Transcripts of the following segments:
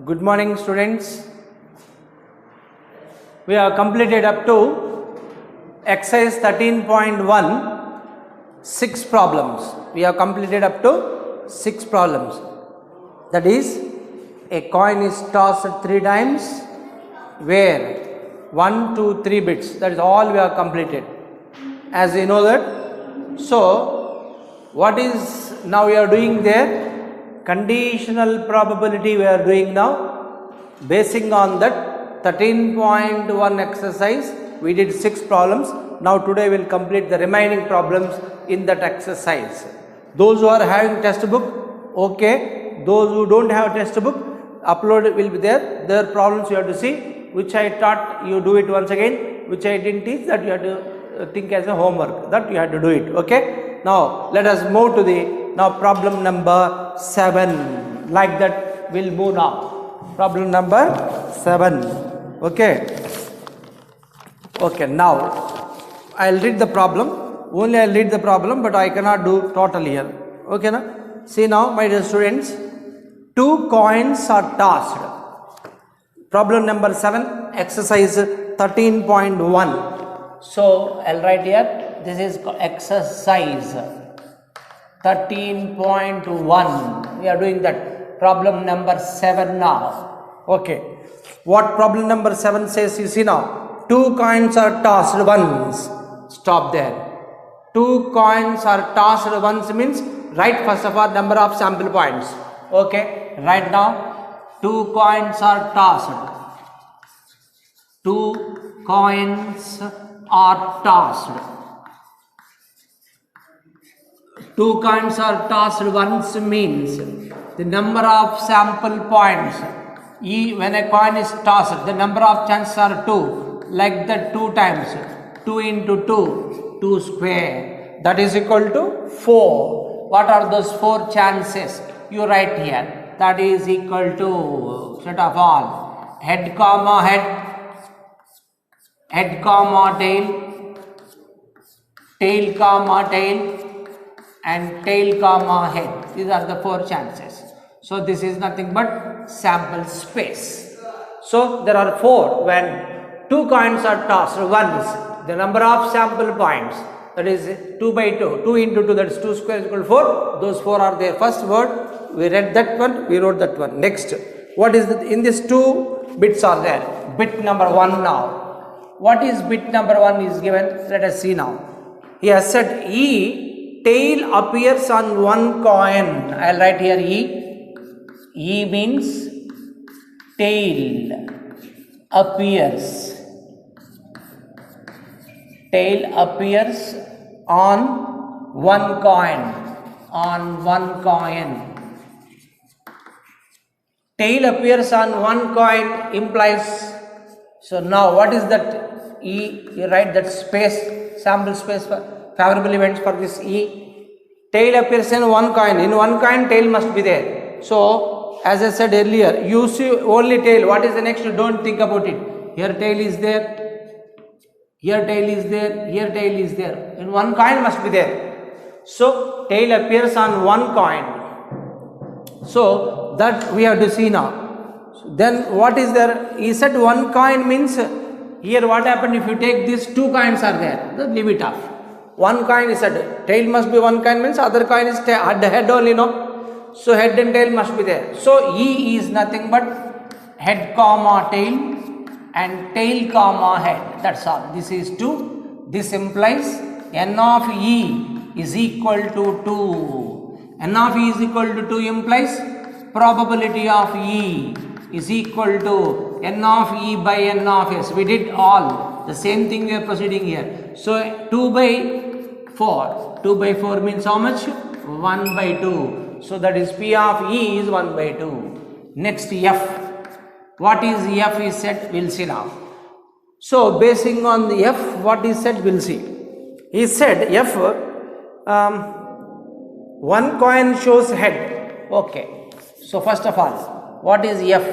Good morning, students. We have completed up to exercise 13.1 6 problems. We have completed up to 6 problems. That is, a coin is tossed 3 times where 1, 2, 3 bits. That is all we have completed. As you know that. So, what is now we are doing there? Conditional probability we are doing now. Basing on that 13.1 exercise, we did 6 problems. Now today we will complete the remaining problems in that exercise. Those who are having textbook, okay. Those who don't have textbook, upload will be there. Their problems you have to see. Which I taught, you do it once again. Which I didn't teach, that you have to think as a homework. That you have to do it. Okay. Now let us move to the problem number 7. Like that we'll move now. Problem number 7. Okay. Okay. Now I'll read the problem. Only I'll read the problem, but I cannot do total here. Okay, na? See now, my dear students, 2 coins are tossed. Problem number 7, exercise 13.1. So I'll write here, this is exercise 13.1. We are doing that. Problem number 7 now. Okay. What problem number 7 says, you see now, 2 coins are tossed once. Stop there. 2 coins are tossed once means, write first of all number of sample points. Okay. Right now, 2 coins are tossed. 2 coins are tossed. 2 coins are tossed once means the number of sample points. When a coin is tossed, the number of chances are 2. Like that 2 times. 2 into 2, 2 square. That is equal to 4. What are those 4 chances? You write here. That is equal to, set of all, head comma head, head comma tail, tail comma tail, and tail comma head. These are the 4 chances. So this is nothing but sample space. So there are 4 when 2 coins are tossed once. The number of sample points, that is 2 by 2. 2 into 2, that is 2 square is equal to 4. Those 4 are there. First word, we read that one, we wrote that one. Next, what is the, in this 2 bits are there. Bit number 1 now. What is bit number 1 is given? Let us see now. He has said E, tail appears on 1 coin. I will write here E. E means tail appears. Tail appears on 1 coin. On 1 coin. Tail appears on 1 coin implies. So now what is that E? You write that space, sample space for favorable events for this E. Tail appears in 1 coin. In 1 coin, tail must be there. So as I said earlier, you see only tail. What is the next? Don't think about it. Here tail is there. Here tail is there. Here tail is there. In 1 coin must be there. So tail appears on 1 coin. So that we have to see now. So then what is there? He said 1 coin means, here what happened if you take these 2 coins are there. Then leave it off. 1 coin is said. Tail must be 1 coin means other coin is head only, no? So head and tail must be there. So E is nothing but head comma tail and tail comma head. That's all. This is 2. This implies N of E is equal to 2. N of E is equal to 2 implies probability of E is equal to N of E by N of S. We did all. The same thing we are proceeding here. So 2 by 4. 2 by 4 means how much? 1 by 2. So that is P of E is 1 by 2. Next F. What is F is said? We'll see now. So basing on the F, what is said, we'll see. He said F, 1 coin shows head. Okay. So first of all, what is F?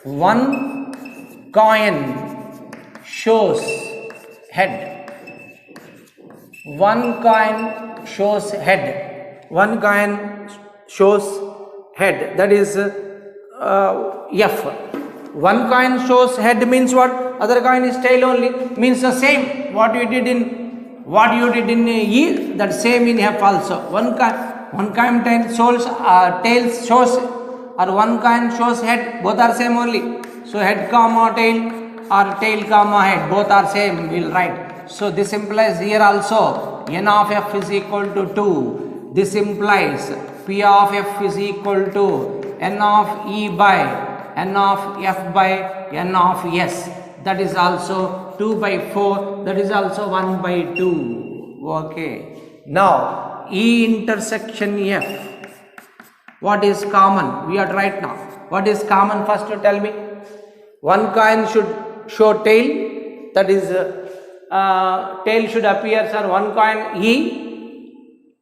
1 coin shows head. 1 coin shows head. 1 coin shows head. That is F. One coin shows head means what? Other coin is tail only. Means the same. What you did in E, that same in F also. One coin tail shows tails shows, or one coin shows head. Both are same only. So head comma tail or tail comma head. Both are same. We'll write. So this implies here also n of f is equal to 2. This implies P of f is equal to n of E by n of f by n of s. That is also 2 by 4. That is also 1 by 2. Okay. Now E intersection f. What is common? We are right now. What is common? First you tell me. One coin should show tail. That is tail should appear on one coin E.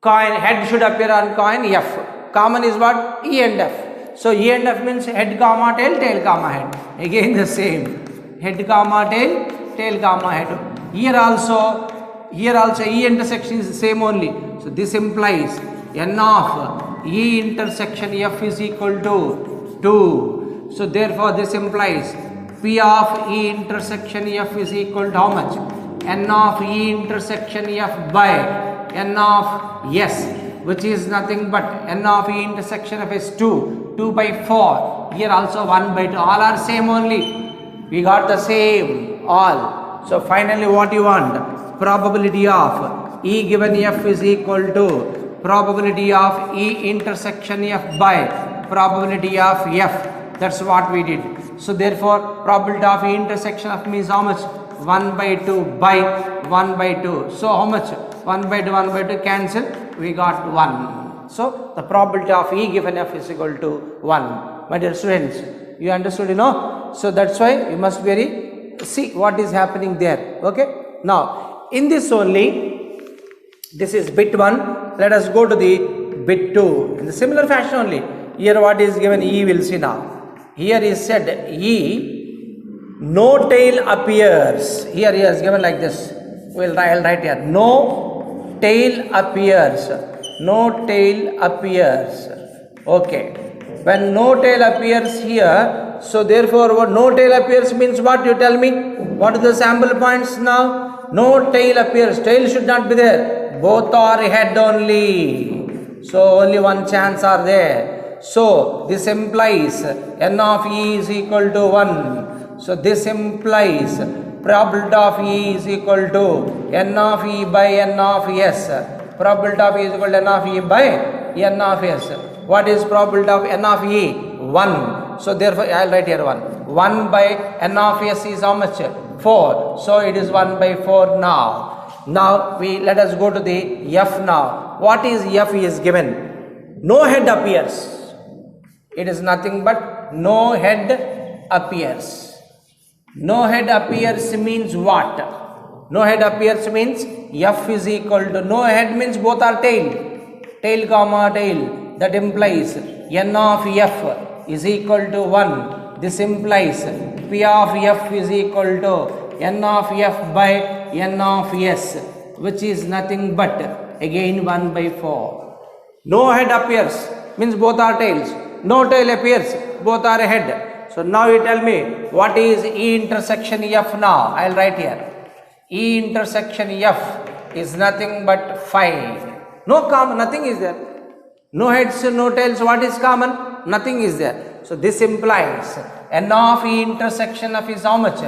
Coin head should appear on coin F. Common is what? E and F. So E and F means head comma tail, tail comma head. Again the same. Head comma tail, tail comma head. Here also E intersection is the same only. So this implies n of E intersection F is equal to 2. So therefore this implies P of E intersection F is equal to how much? N of E intersection F by N of S, which is nothing but N of E intersection F is 2. 2 by 4. Here also 1 by 2. All are same only. We got the same all. So finally what you want? Probability of E given F is equal to probability of E intersection F by probability of F. That's what we did. So therefore probability of E intersection F means how much? 1 by 2 by 1 by 2. So how much? 1 by 2, 1 by 2 cancel. We got 1. So the probability of E given F is equal to 1. My dear students, you understood, you know? So that's why you must see what is happening there. Okay. Now in this only, this is bit 1. Let us go to the bit 2. In the similar fashion only. Here what is given? E, will see now. Here is said E, no tail appears. Here he has given like this. I'll write here. No tail appears. No tail appears. Okay. When no tail appears here, so therefore what no tail appears means what? You tell me. What are the sample points now? No tail appears. Tail should not be there. Both are head only. So only one chance are there. So this implies n of E is equal to 1. So this implies probability of E is equal to n of E by n of S. Probability of E is equal to n of E by n of S. What is probability of n of E? 1. So therefore I will write here 1. 1 by n of S is how much? 4. So it is 1 by 4 now. Now let us go to the F now. What is F is given? No head appears. It is nothing but no head appears. No head appears means what? No head appears means F is equal to, no head means both are tail. Tail comma tail. That implies n of F is equal to 1. This implies P of F is equal to n of F by n of S, which is nothing but again 1 by 4. No head appears means both are tails. No tail appears, both are head. So now you tell me what is E intersection F now? I will write here. E intersection F is nothing but 5. No common, nothing is there. No heads, no tails. What is common? Nothing is there. So this implies n of E intersection F is how much?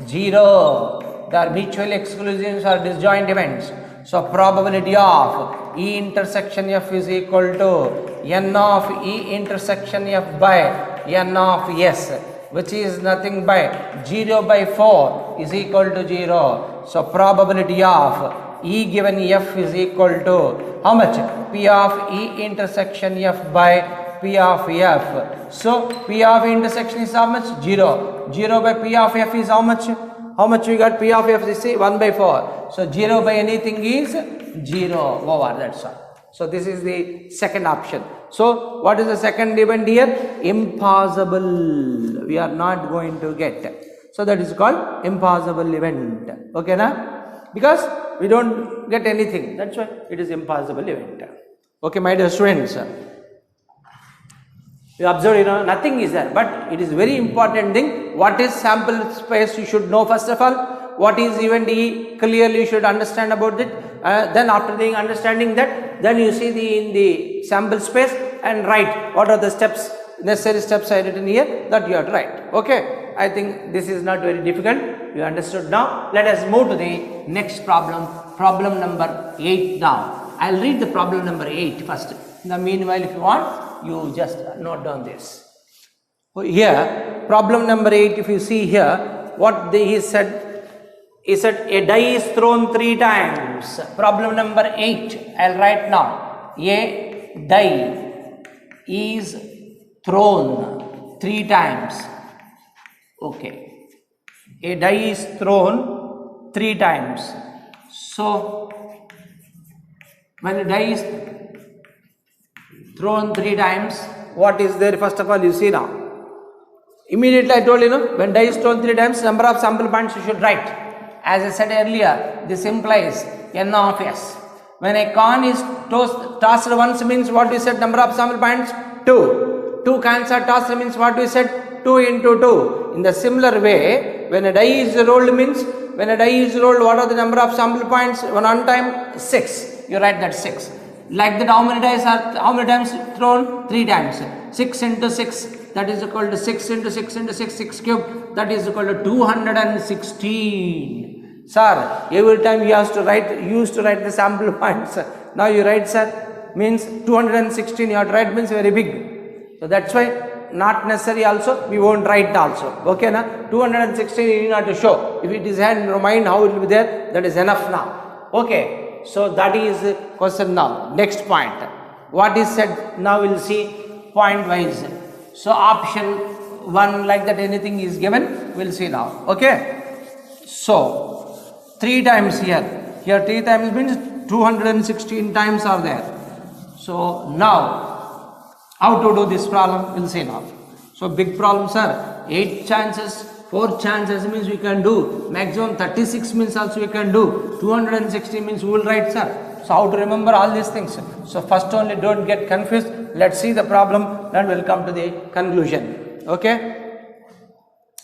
0. They are mutually exclusive or disjoint events. So probability of E intersection F is equal to n of E intersection F by n of S, which is nothing but 0 by 4 is equal to 0. So probability of E given F is equal to how much? P of E intersection F by P of F. So P of intersection is how much? 0. 0 by P of F is how much? How much we got? P of F is 1 by 4. So 0 by anything is 0 over, that's all. So this is the second option. So what is the second event here? Impossible. We are not going to get. So that is called impossible event. Okay na? Because we don't get anything. That's why it is impossible event. Okay, my dear students. You observe, nothing is there, but it is very important thing. What is sample space? You should know first of all. What is event E? Clearly you should understand about it. Then after the understanding that, then you see in the sample space and write what are the steps, necessary steps I written here that you have to write. Okay, I think this is not very difficult. You understood now. Let us move to the next problem. Problem number 8 now. I will read the problem number 8 first. In the meanwhile, if you want, you just note down this. Here, problem number 8, if you see here, what he said a die is thrown 3 times. Problem number 8, I will write now. A die is thrown 3 times. Okay. A die is thrown 3 times. So, when a die is thrown 3 times, what is there? First of all, you see now. Immediately I told you, when die is thrown 3 times, number of sample points you should write. As I said earlier, this implies n of s. When a coin is tossed once means what we said, number of sample points? 2. 2 coins are tossed means what we said? 2 into 2. In the similar way, when a die is rolled means, when a die is rolled, what are the number of sample points? One time 6. You write that 6. Like that, how many times thrown? 3 times. 6 into 6, that is equal to 6 into 6 into 6, 6 cube, that is equal to 216. Sir, every time you used to write the sample points. Now you write, sir, means 216, you have to write means very big. So that's why not necessary also, we won't write also. Okay, na? 216 you need not to show. If it is in your mind how it will be there, that is enough now. Okay, so that is the question now. Next point. What is said now we will see point wise. So option 1 like that, anything is given, we will see now. Okay. So 3 times here. Here 3 times means 216 times are there. So now how to do this problem, we will see now. So big problems are 8 chances, 4 chances means we can do. Maximum 36 means also we can do. 260 means we will write, sir. So how to remember all these things? So first only don't get confused. Let's see the problem, then we'll come to the conclusion. Okay.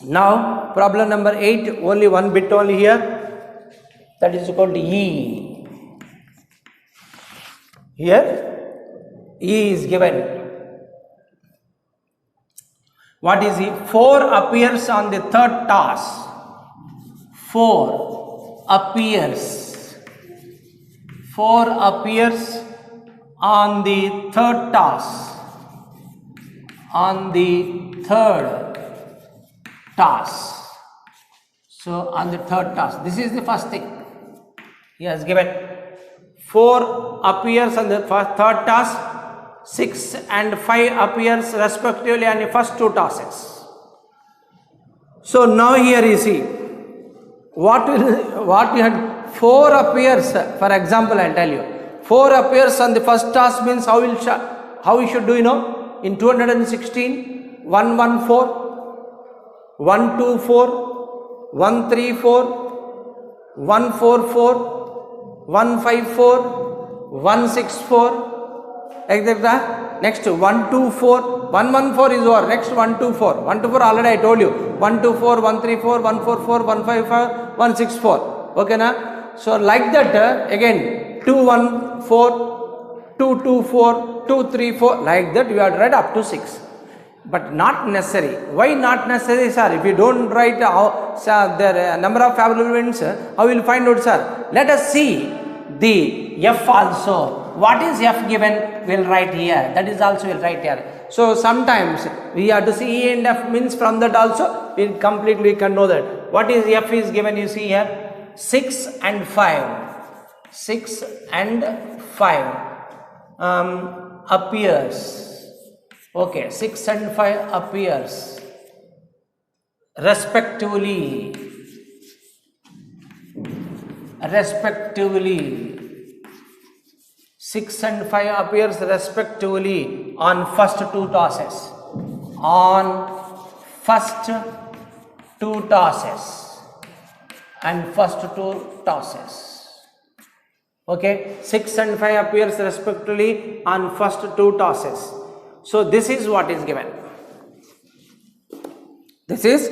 Now problem number 8, only one bit only here. That is equal to E. Here E is given. What is E? 4 appears on the third toss. 4 appears. 4 appears on the third toss. On the third toss. So on the third toss. This is the first thing. He has given 4 appears on the third toss, 6 and 5 appears respectively on the first 2 tosses. So now here you see what you had 4 appears. For example, I will tell you 4 appears on the first toss means how we should do, in 216 114 124 134 144 154 164 etc. Next 124 114 is over. Next 124 124 already I told you. 124 134 144 155 164. Okay na? So like that again 214 224 234 like that you have to write up to 6. But not necessary. Why not necessary, sir? If you don't write the number of favorable events, how will you find out, sir? Let us see the F also. What is F given? We will write here. That is also we will write here. So sometimes we have to see E and F means from that also we completely can know that. What is F is given? You see here 6 and 5. 6 and 5 appears. Okay, 6 and 5 appears respectively. 6 and 5 appears respectively on first 2 tosses. On first 2 tosses and first 2 tosses. Okay, 6 and 5 appears respectively on first 2 tosses. So this is what is given. This is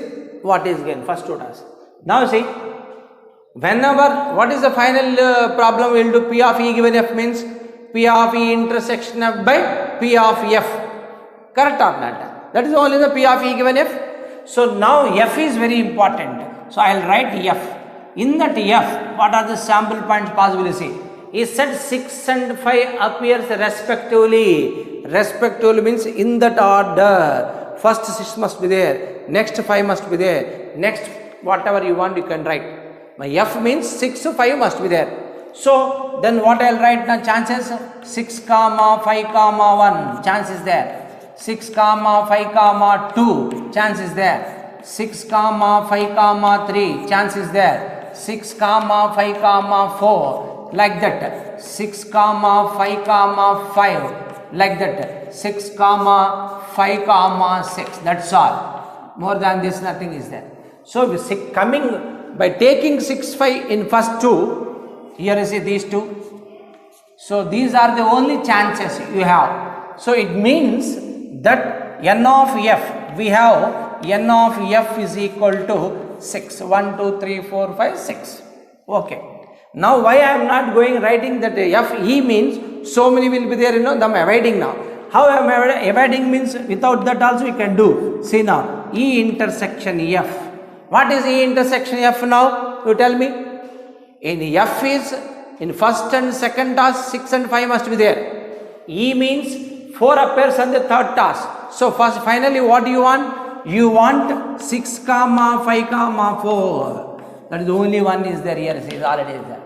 what is given, first two tasks. Now see, whenever, what is the final problem we will do? P of E given F means P of E intersection F by P of F. Correct or not? That is only the P of E given F. So now F is very important. So I will write F. In that F, what are the sample points possible? See, he said 6 and 5 appears respectively. Respectively means in that order. First 6 must be there, next 5 must be there, next whatever you want you can write. My F means 6 to 5 must be there. So then what I will write now? Chances 6 comma 5 comma 1, chance is there. 6 comma 5 comma 2, chance is there. 6 comma 5 comma 3, chance is there. 6 comma 5 comma 4, like that. 6 comma 5 comma 5, like that. 6 comma 5 comma 6, that's all. More than this nothing is there. So we coming by taking 6 5 in first two, here you see these two. So these are the only chances you have. So it means that n of f, we have n of f is equal to 6. 1, 2, 3, 4, 5, 6. Okay. Now why I am not going writing that f e means so many will be there, I am avoiding now. How I am avoiding means without that also we can do. See now, E intersection F. What is E intersection F now? You tell me. In F is, in first and second task 6 and 5 must be there. E means 4 appears on the third task. So first finally what do you want? You want 6 comma 5 comma 4. That is the only one is there here. Is already there.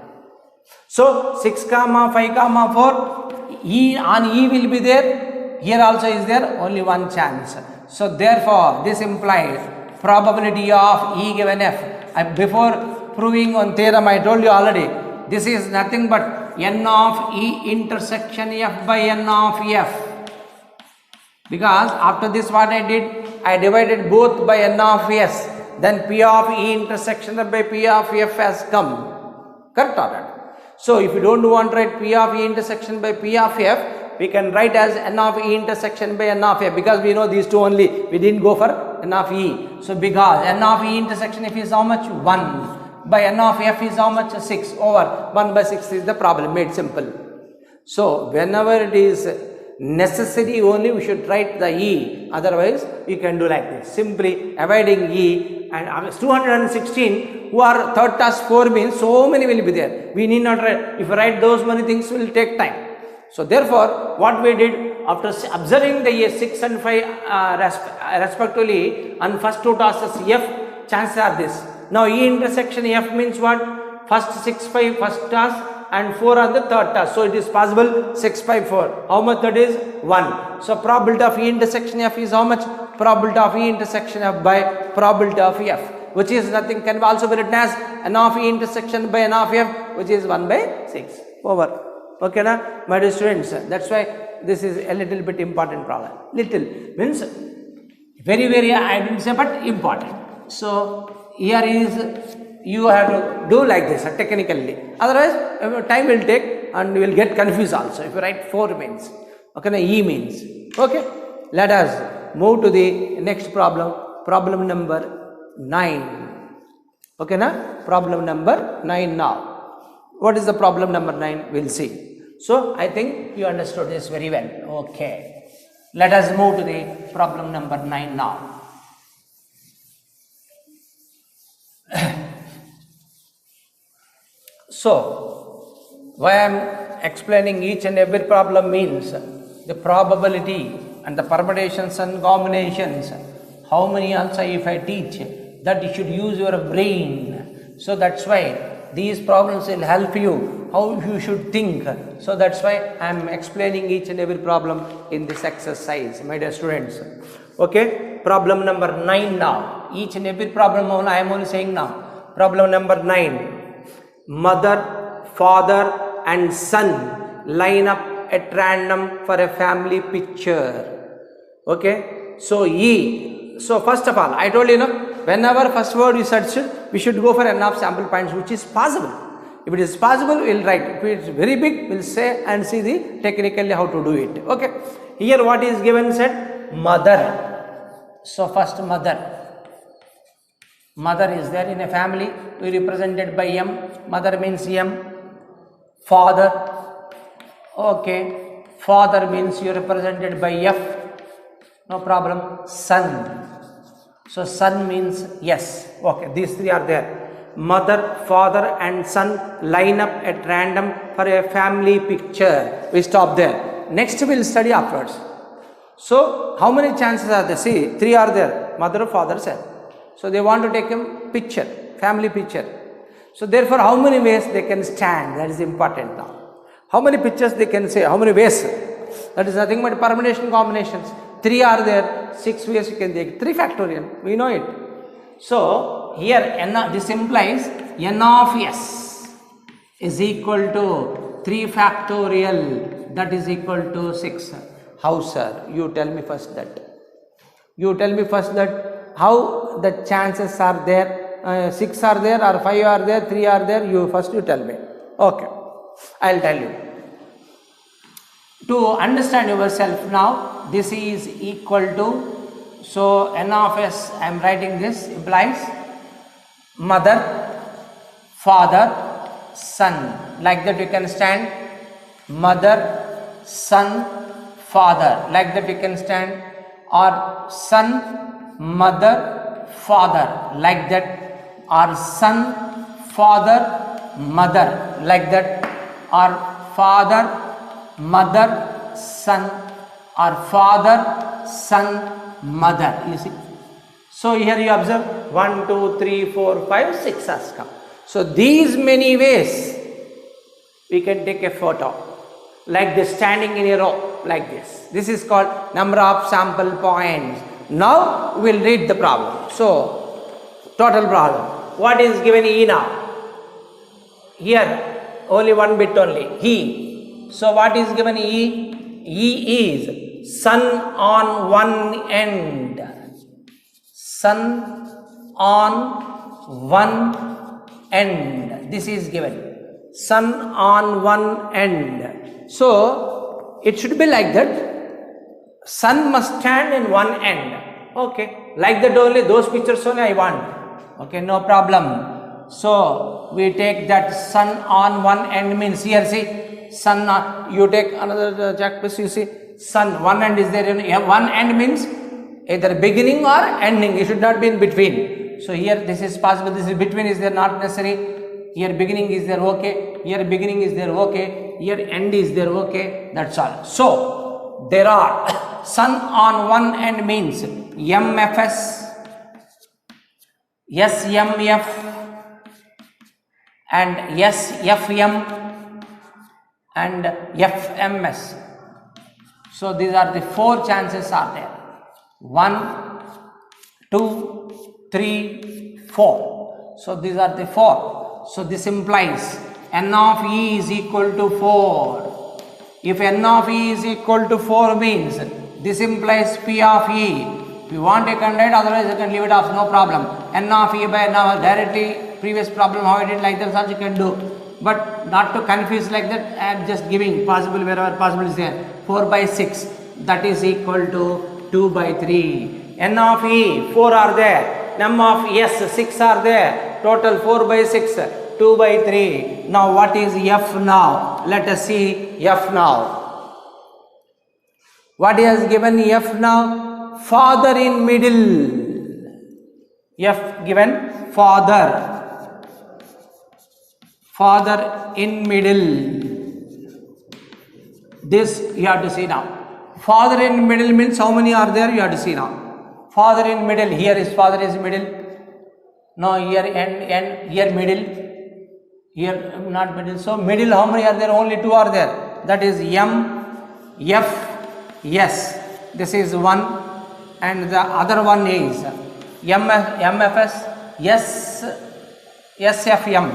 So 6 comma 5 comma 4. E on E will be there. Here also is there. Only one chance. So therefore this implies probability of E given F. Before proving on theorem I told you already. This is nothing but n of E intersection F by n of F. Because after this what I did? I divided both by n of S. Then P of E intersection by P of F has come. Correct or not? So if you don't want to write P of E intersection by P of F, we can write as n of E intersection by n of F. Because we know these two only. We didn't go for n of E. So because n of E intersection F is how much? 1. By n of F is how much? 6 over 1 by 6 is the problem, made simple. So whenever it is necessary only we should write the E, otherwise you can do like this, simply avoiding E. And 216 who are third task 4 means so many will be there, we need not write. If we write those many things will take time. So therefore what we did, after observing the 6 and 5 respectively on first two tasks F, chances are this. Now E intersection F means what? First 6 5 first task and 4 on the third task. So it is possible 6 5 4. How much that is? 1. So probability of E intersection F is how much? Probability of E intersection F by probability of F, which is nothing, can also be written as n of E intersection by n of F, which is 1 by 6. Over. Okay na? My dear students, that's why this is a little bit important problem. Little means very I didn't say but important. So here is, you have to do like this technically, otherwise time will take and you will get confused also if you write 4 means. Okay, now E means. Okay, let us move to the next problem, problem number 9. Okay, now problem number 9 now. What is the problem number 9? We'll see. So I think you understood this very well. Okay, let us move to the problem number 9 now. So, why I am explaining each and every problem means the probability and the permutations and combinations. How many also if I teach, that you should use your brain. So that's why these problems will help you, how you should think. So that's why I am explaining each and every problem in this exercise, my dear students. Okay, problem number 9 now. Each and every problem I am only saying now. Problem number 9. Mother, father and son line up at random for a family picture. Okay, so E. So first of all, I told you, whenever first word we search, we should go for enough sample points which is possible. If it is possible, we will write. If it is very big, we will say and see the technically how to do it. Okay, Here what is given said? Mother. So first mother. Mother is there in a family. We represented by M. Mother means M. Father. Okay. Father means you represented by F. No problem. Son. So son means yes. Okay. These three are there. Mother, father and son line up at random for a family picture. We stop there. Next we will study afterwards. So how many chances are there? See, three are there. Mother, father, son. So they want to take a picture, family picture. So therefore how many ways they can stand? That is important now. How many pictures they can say? How many ways? That is nothing but permutation combinations. Three are there. 6 ways you can take. 3 factorial. We know it. So here this implies n of s is equal to 3 factorial, that is equal to 6. How, sir? You tell me first that. You tell me first that how the chances are there. 6 are there or 5 are there, 3 are there. You tell me. Okay, I'll tell you. To understand yourself now, this is equal to, so n of s, I am writing this, implies mother, father, son. Like that you can stand mother, son, father. Like that you can stand, or son, mother, father. Like that, or son, father, mother. Like that, or father, mother, son, or father, son, mother. You see. So here you observe 1, 2, 3, 4, 5, 6 has come. So these many ways we can take a photo like this, standing in a row like this. This is called number of sample points. Now we will read the problem. So total problem. What is given E now? Here only one bit only. He. So what is given E? E is sun on one end. Sun on one end. This is given. Sun on one end. So it should be like that. Sun must stand in one end. Okay. Like that only, those pictures only I want. Okay, no problem. So we take that sun on one end means here see, sun on, you take another jack piece, you see, sun, one end is there, one end means either beginning or ending, it should not be in between. So here this is possible, this is between is there, not necessary. Here beginning is there, okay. Here beginning is there, okay. Here end is there, okay. That's all. So there are sun on one end means MFS, SMF and SFM and FMS. So these are the 4 chances are there. 1, 2, 3, 4. So these are the 4. So this implies n of E is equal to 4. If n of E is equal to 4 means this implies P of E. If you want you can write, otherwise you can leave it off, no problem. N of E by now directly, previous problem how I did like that such you can do. But not to confuse like that, I am just giving possible wherever possible is there. 4 by 6, that is equal to 2 by 3. N of E, 4 are there. M of S, 6 are there. Total 4 by 6, 2 by 3. Now what is F now? Let us see F now. What is given F now? Father in middle. F given father. Father in middle. This you have to see now. Father in middle means how many are there? You have to see now. Father in middle. Here is father is middle. No, here end, here middle. Here not middle. So middle how many are there? Only 2 are there. That is M, F, S. This is 1 and the other one is MFS, SFM.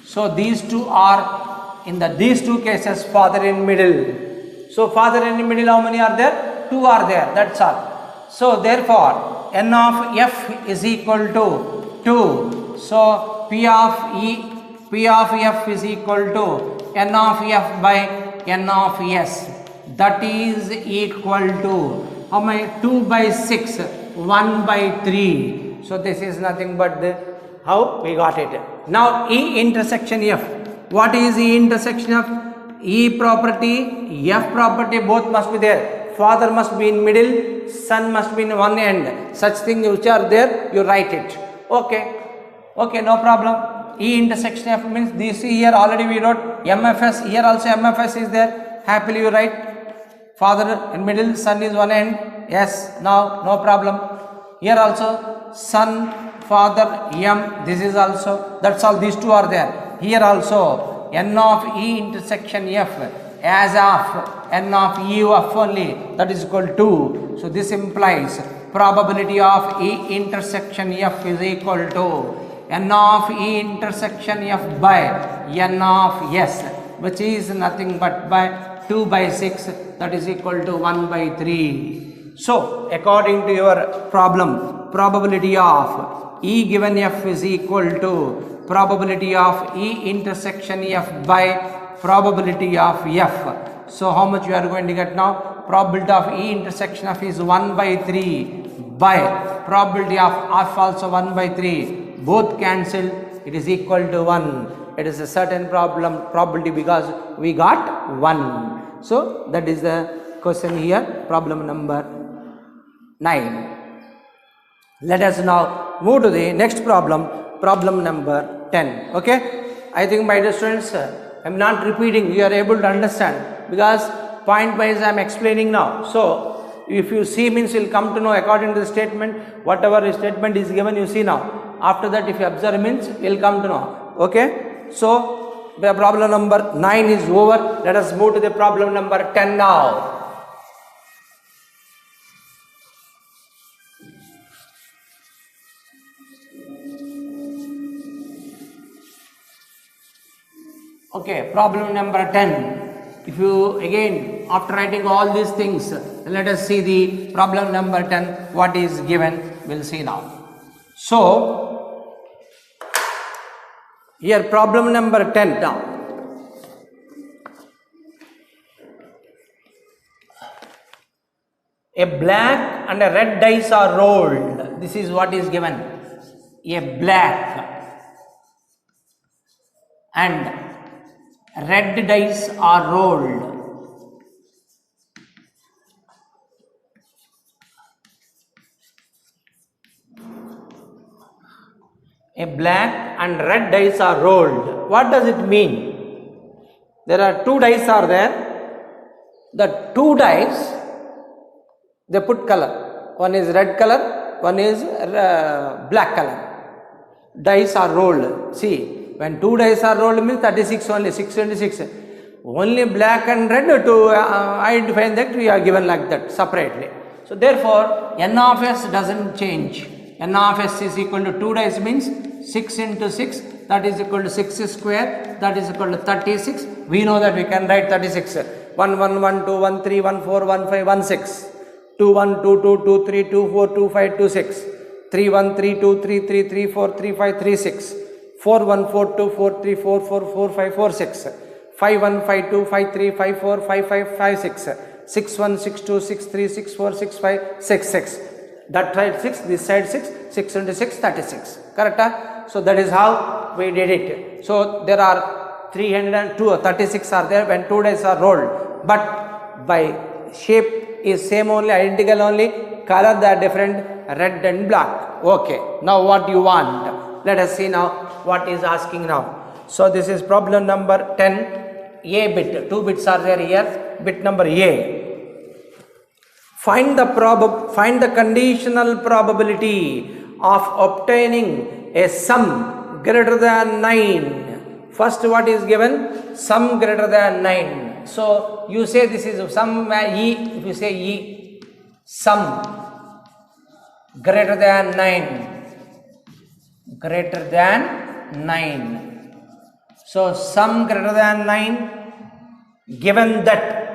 So these 2 are in these 2 cases father in middle. So father in middle how many are there? 2 are there, that's all. So therefore n of F is equal to 2. So P of F is equal to n of F by n of S. that is equal to how many? 2 by 6, 1 by 3. So this is nothing but the how we got it. Now E intersection F. What is E intersection F? E property, F property, both must be there. Father must be in middle, son must be in one end. Such things which are there, you write it. Okay, okay, no problem. E intersection F means this here already we wrote. MFS, here also MFS is there. Happily you write. Father in middle, son is one end. Yes, now no problem. Here also son, father, M. This is also. That's all. These two are there. Here also N of E intersection F as of N of E of only, that is equal to. So this implies probability of E intersection F is equal to N of E intersection F by N of S, which is nothing but by 2 by 6, that is equal to 1 by 3. So according to your problem, probability of E given F is equal to probability of E intersection F by probability of F. So how much you are going to get now? Probability of E intersection F is 1 by 3 by probability of F also 1 by 3. Both cancelled, it is equal to 1. It is a certain probability because we got 1. So that is the question here, problem number 9. Let us now move to the next problem, problem number 10. Okay, I think my dear students, I am not repeating, you are able to understand because point wise I am explaining now. So if you see means you will come to know according to the statement, whatever statement is given you see now. After that if you observe means you will come to know. Okay, so the problem number 9 is over. Let us move to the problem number 10 now. Okay, problem number 10. If you again after writing all these things, let us see the problem number 10, what is given, we'll see now. So here problem number 10 now. A black and a red dice are rolled. This is what is given. A black and red dice are rolled. A black and red dice are rolled. What does it mean? There are two dice are there. The two dice, they put color. One is red color, one is black color. Dice are rolled. See, when two dice are rolled means 36 only, 626. Only black and red to identify that we are given like that separately. So therefore, N of S doesn't change. N of S is equal to 2 dice means 6 into 6, that is equal to 6 square, that is equal to 36. We know that we can write 36. 1 1 1 2 1 3 1 4 1 5 1 6. 2 1 2 2 2 3 2 4 2 5 2 6. 3 1 3 2 3 3 3 4 3 5 3 6. 4 1 4 2 4 3 4 4 4 5 4 6. 5 1 5 2 5 3 5 4 5 5 5 6. 6 1 6 2 6 3 6 4 6 5 6 6. That side 6, this side 6, 6 into 6, 36. Correct? So that is how we did it. So there are 302, 36 are there when 2 dice are rolled. But by shape is same only, identical only, color they are different, red and black. Okay, now what you want? Let us see now what is asking now. So this is problem number 10, A bit, 2 bits are there here, bit number A. Find the conditional probability of obtaining a sum greater than 9. First what is given? Sum greater than 9. So you say this is sum E, if you say E, sum greater than 9. Greater than 9. So sum greater than 9, given that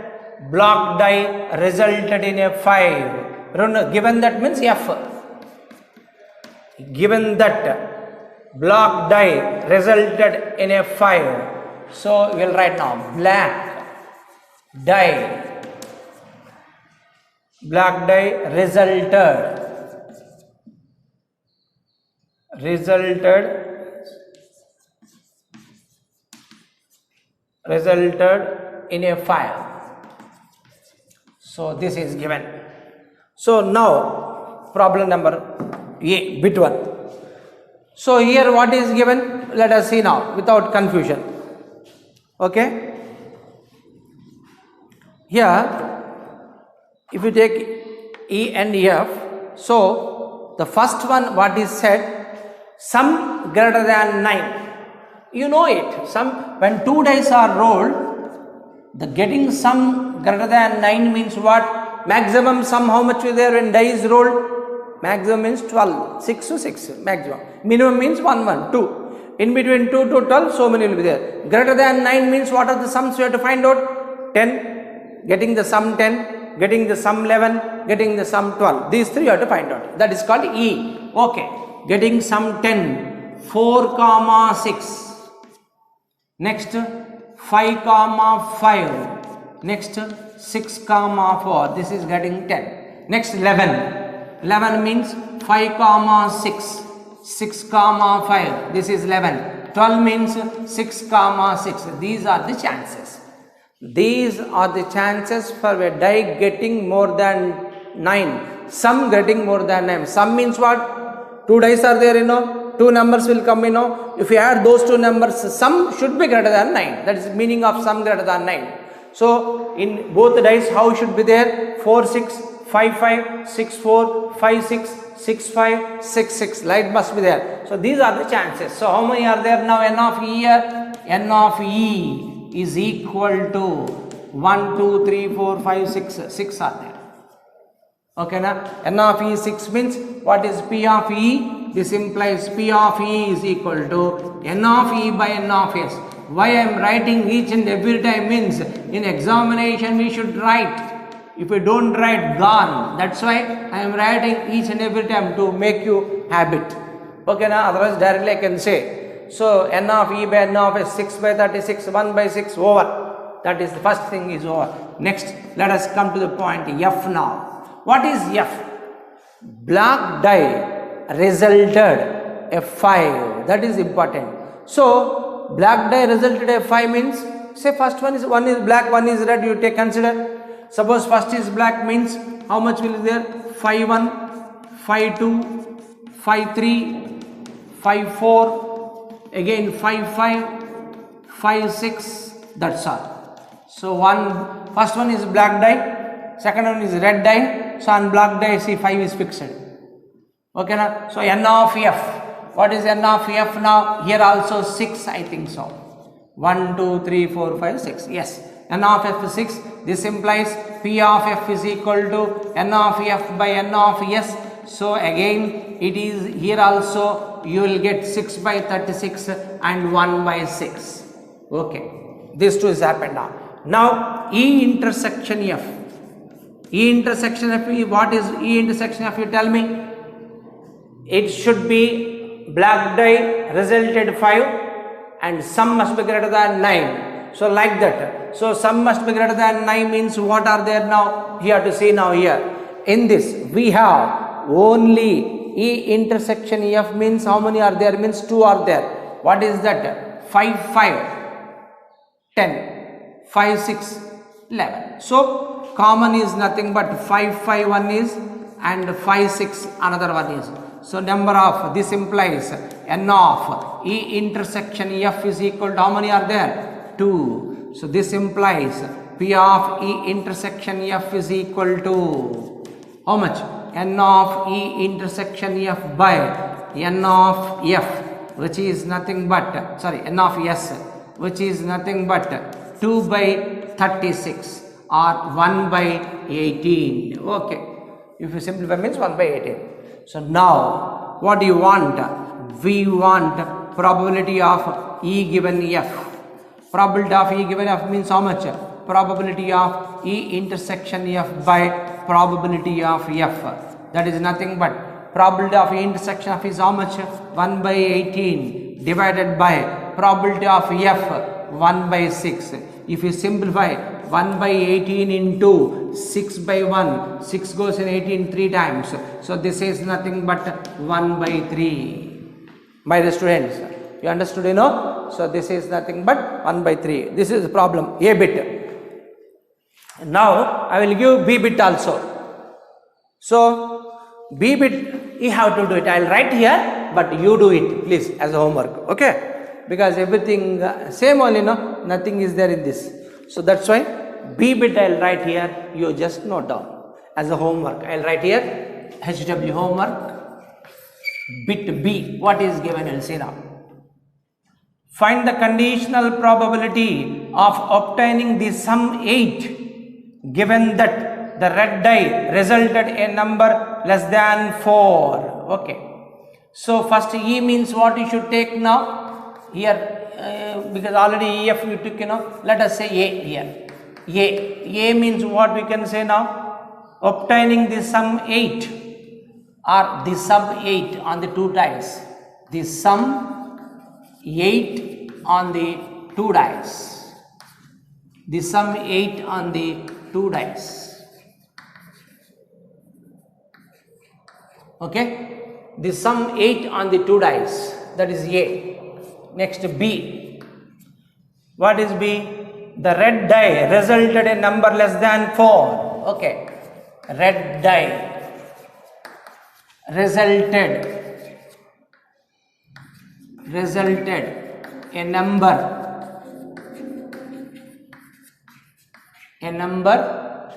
block die resulted in a 5. Given that means F. Given that block die resulted in a 5. So we will write now black die black die resulted in a fire. So this is given. So now problem number A, bit 1. So here what is given, let us see now without confusion. Okay, here if you take E and F, so the first one what is said, sum greater than 9, you know it, sum when 2 dice are rolled, the getting sum greater than 9 means what? Maximum sum how much is there when die is rolled? Maximum means 12, 6 to 6 maximum, minimum means 1, 1, 2, in between 2 to 12 so many will be there. Greater than 9 means what are the sums you have to find out? 10, getting the sum 10, getting the sum 11, getting the sum 12, these three you have to find out, that is called E. Okay, getting sum 10, 4 comma 6, next 5 comma 5, next 6 comma 4, this is getting 10, next 11 means 5 comma 6, 6 comma 5, this is 11, 12 means 6 comma 6, these are the chances. These are the chances for a die getting more than 9, sum getting more than 9. Sum means what? 2 dice are there, 2 numbers will come, if you add those 2 numbers, sum should be greater than 9. That is the meaning of sum greater than 9. So in both dice, how should be there? 4 6, 5 5, 6 4, 5 6, 6 5, 6 6. Light must be there. So these are the chances. So how many are there now? N of E here. N of E is equal to 1 2 3 4 5 6. 6 are there. Okay, now N of E 6 means what is P of E? This implies P of E is equal to N of E by N of S. Why I am writing each and every time means in examination we should write. If you don't write, gone. That's why I am writing each and every time to make you habit. Okay, now otherwise directly I can say. So N of E by N of S, 6 by 36, 1 by 6 over. That is the first thing is over. Next, let us come to the point F now. What is F? Black die resulted a 5. That is important. So black die resulted a 5 means, say first one is black, one is red, you take consider. Suppose first is black means how much will be there? 5 1, 5 2, 5 3, 5 4, again 5 5, 5 6, that's all. So first one is black die, second one is red die. So on black die, see 5 is fixed. Okay, now so N of F. What is N of F now? Here also 6, I think so. 1 2 3 4 5 6. Yes, N of F is 6. This implies P of F is equal to N of F by N of S. So again it is here also you will get 6 by 36 and 1 by 6. Okay, these two is happened now. Now E intersection F. E intersection F, what is E intersection F? You tell me. It should be black die resulted 5 and sum must be greater than 9. So like that. So sum must be greater than 9 means what are there now? You have to see now here. In this we have only E intersection F means how many are there? Means 2 are there. What is that? 5 5, 10, 5 6, 11. So common is nothing but 5 5 one is and 5 6 another one is. So number of this implies N of E intersection F is equal to how many are there? 2. So this implies P of E intersection F is equal to how much? N of E intersection F by N of F, which is nothing but N of S, which is nothing but 2 by 36 or 1 by 18. Okay, if you simplify means 1 by 18. So now what do you want? We want probability of E given F. Probability of E given F means how much? Probability of E intersection F by probability of F. That is nothing but probability of E intersection F is how much? 1 by 18 divided by probability of F 1 by 6. If you simplify 1 by 18 into 6 by 1. 6 goes in 18 3 times. So this is nothing but 1 by 3. My dear students, you understood, you know? So this is nothing but 1 by 3. This is the problem, A bit. Now I will give B bit also. So B bit you have to do it. I will write here, but you do it please as a homework. Okay? Because everything same only, no, nothing is there in this. So that's why B bit I will write here, you just note down as a homework. I will write here HW homework, bit B. What is given? I will see now. Find the conditional probability of obtaining the sum 8 given that the red die resulted a number less than 4. Okay. So first E means what you should take now? Here because already EF you took, you know, let us say A here. A means what we can say now? Obtaining the sum 8 or the sum 8 on the two dice. The sum 8 on the two dice. The sum 8 on the two dice. Okay? The sum 8 on the two dice. That is A. Next B. What is B? The red die resulted a number less than 4. Okay. Red die resulted a number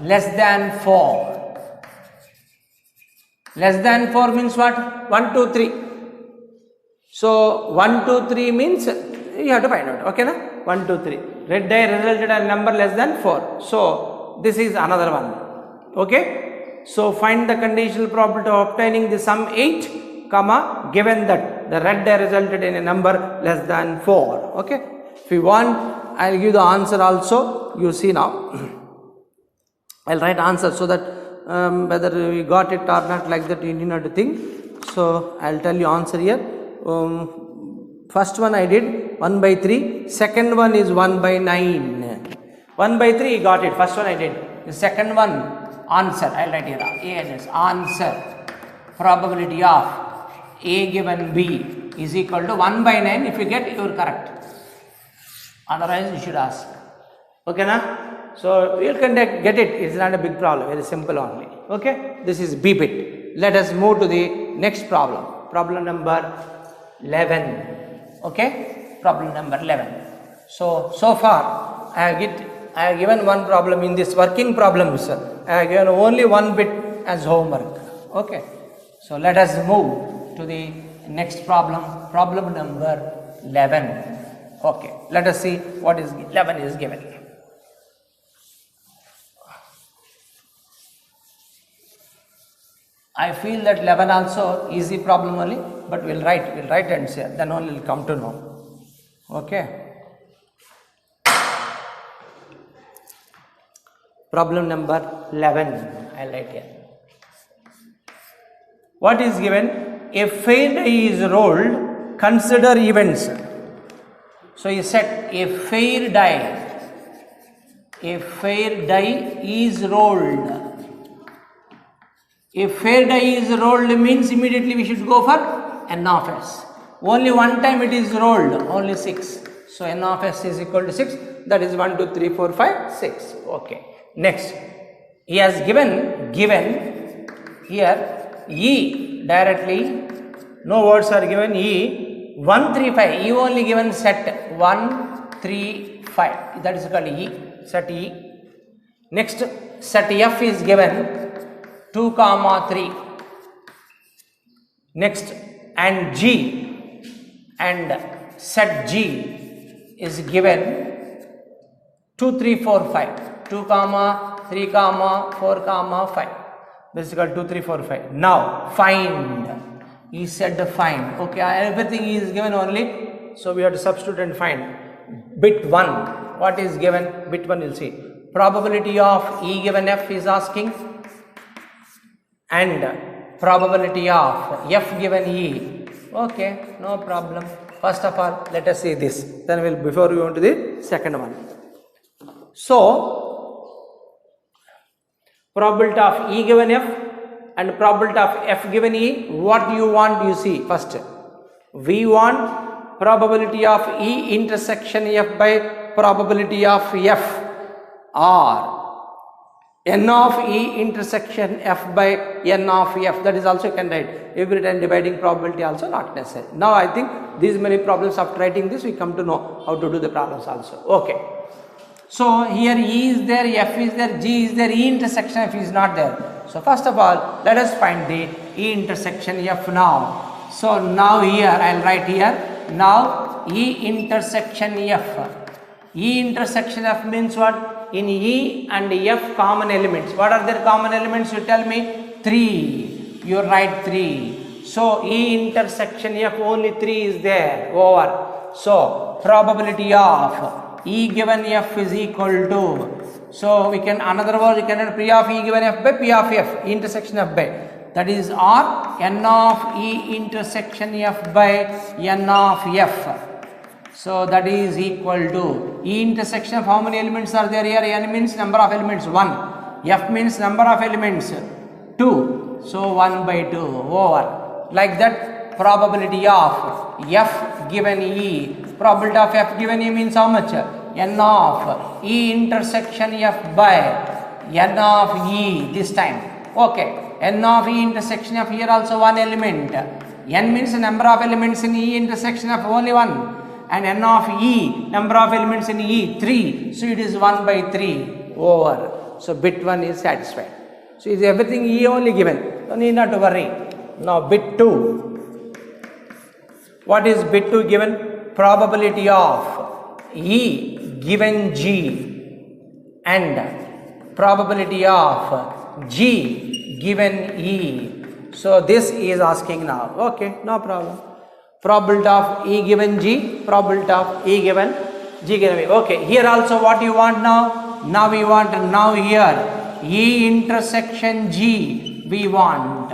less than 4. Less than 4 means what? 1, 2, 3. So 1, 2, 3 means you have to find out. Okay, na? 1, 2, 3. Red die resulted a number less than 4. So this is another one. Okay. So find the conditional probability of obtaining the sum 8, comma, given that the red die resulted in a number less than 4. Okay. If you want, I will give the answer also. You see now. I will write answer so that whether we got it or not, like that you need not to think. So I will tell you answer here. First one I did 1 by 3. Second one is 1 by 9. 1 by 3 got it. First one I did. The second one answer. I will write here ANS. Answer. Probability of A given B is equal to 1 by 9. If you get, you are correct. Otherwise you should ask. Okay, na? So you can get it. It's not a big problem. Very simple only. Okay. This is B bit. Let us move to the next problem. Problem number 11. Okay. Problem number 11. So far I have given one problem in this working problems. I have given only one bit as homework. Okay. So let us move to the next problem. Problem number 11. Okay. Let us see what is 11 is given. I feel that 11 also easy problem only, but we'll write and say, then only we'll come to know. Okay. Problem number 11, I'll write here. What is given? A fair die is rolled, consider events. So you said a fair die is rolled. If fair die is rolled means immediately we should go for N of S. Only one time it is rolled, only 6. So N of S is equal to 6. That is 1, 2, 3, 4, 5, 6. Okay. Next, he has given here E directly. No words are given. E 1, 3, 5. E only given set 1, 3, 5. That is called E. Set E. Next, set F is given 2, 3. Next, and G and set G is given 2, 3, 4, 5. 2, 3, 4, 5. This is called 2, 3, 4, 5. Now find. He said find. Okay, everything is given only. So we have to substitute and find. Bit 1. What is given? Bit 1 you'll see. Probability of E given F is asking. And probability of F given E. Okay, no problem. First of all, let us see this. Then before we go to the second one. So probability of E given F and probability of F given E. What you want, you see first. We want probability of E intersection F by probability of F, or N of E intersection F by N of F. That is also you can write. Every time dividing probability also not necessary. Now I think these many problems, after writing this we come to know how to do the problems also. Okay. So here E is there, F is there, G is there, E intersection F is not there. So first of all, let us find the E intersection F now. So now here I will write here, now E intersection F. E intersection F means what? In E and F common elements. What are their common elements? You tell me. 3. You write 3. So E intersection F only 3 is there. Over. So probability of E given F is equal to. So we can, another word you can write P of E given F by P of F. Intersection F by. That is or N of E intersection F by N of F. So that is equal to E intersection of how many elements are there here? N means number of elements 1. F means number of elements 2. So 1 by 2 over. Like that, probability of F given E. Probability of F given E means how much? N of E intersection F by N of E this time. Okay. N of E intersection F, here also one element. N means number of elements in E intersection of only 1. And N of E, number of elements in E, 3. So it is 1 by 3 over. So bit 1 is satisfied. So is everything E only given. So need not to worry. Now bit 2. What is bit 2 given? Probability of E given G and probability of G given E. So this is asking now. Okay, no problem. Probability of E given G, probability of E given G given E. Okay, here also what you want now? Now we want now here E intersection G we want.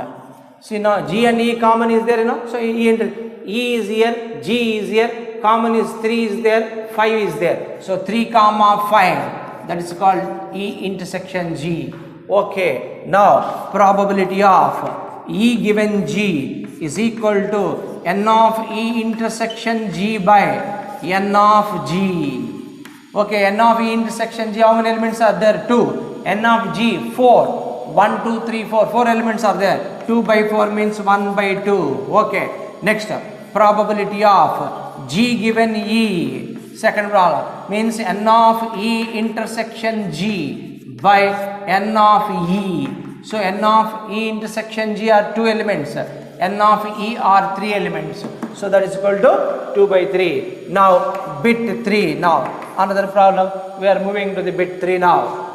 See now G and E common is there, you know. So E is here, G is here, common is 3 is there, 5 is there. So 3 comma 5, that is called E intersection G. Okay, now probability of E given G is equal to N of E intersection G by N of G. Okay, N of E intersection G, how many elements are there? 2. N of G, 4. 1, 2, 3, 4. 4 elements are there. 2 by 4 means 1 by 2. Okay, next probability of G given E. Second problem means N of E intersection G by N of E. So N of E intersection G are 2 elements. N of E are 3 elements. So that is equal to 2 by 3. Now bit 3. Now another problem. We are moving to the bit 3 now.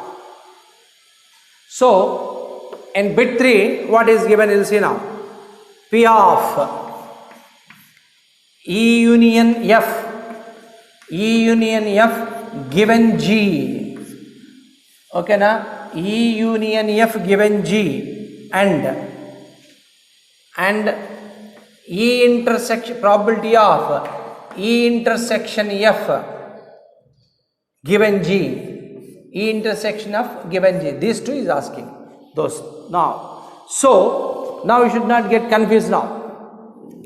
So in bit 3 what is given? You will see now. P of E union F. E union F given G. Okay na? E union F given G and E intersection, probability of E intersection F given G, E intersection of given G. These two is asking those now. So now we should not get confused now.